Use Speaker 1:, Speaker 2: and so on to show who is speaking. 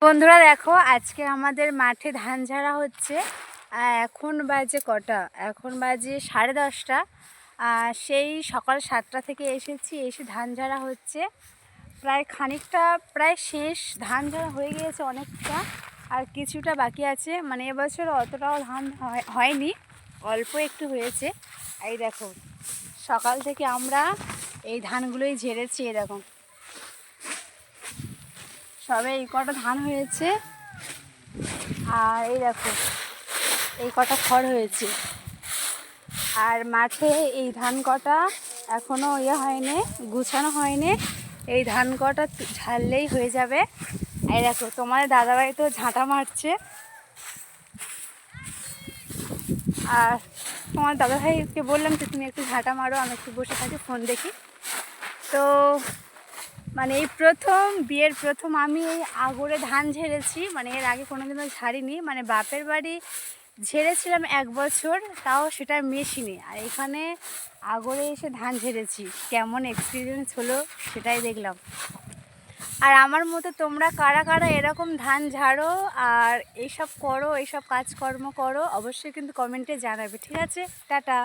Speaker 1: বন্ধুরা দেখো, আজকে আমাদের মাঠে ধান ঝাড়া হচ্ছে। এখন বাজে কটা? এখন বাজে 10:30। সেই সকাল 7টা থেকে এসে ধান ঝাড়া হচ্ছে। প্রায় খানিকটা প্রায় শেষ, ধান ঝাড়া হয়ে গিয়েছে অনেকটা, আর কিছুটা বাকি আছে। মানে এবছর অতটাও ধান হয়নি, অল্প একটু হয়েছে। এই দেখো, সকাল থেকে আমরা এই ধানগুলোই ঝেড়েছি। এরকম সবে এই কটা ধান হয়েছে, আর এই দেখো এই কটা খড় হয়েছে। আর মাঠে এই ধান কটা এখনও হয়নি, গুছানো হয়নি। এই ধান কটা ঝাড়লেই হয়ে যাবে। এই দেখো, তোমার দাদাভাই তো ঝাঁটা মারছে, আর তোমার দাদাভাইকে বললাম যে তুমি একটু ঝাঁটা মারো, আমি একটু বসে থাকি, ফোন দেখি। তো মানে এই বিয়ের প্রথম আমি এই আগরে ধান ঝেড়েছি। মানে এর আগে কোনোদিনও ঝাড়িনি। মানে বাপের বাড়ি ঝেড়েছিলাম 1 বছর, তাও সেটা মেশিনে। আর এখানে আগরে এসে ধান ঝেড়েছি, কেমন এক্সপিরিয়েন্স হলো সেটাই দেখলাম। আর আমার মতো তোমরা কারা কারা এরকম ধান ঝাড়ো আর এইসব করো, এইসব কাজকর্ম করো, অবশ্যই কিন্তু কমেন্টে জানাবে। ঠিক আছে, টাটা।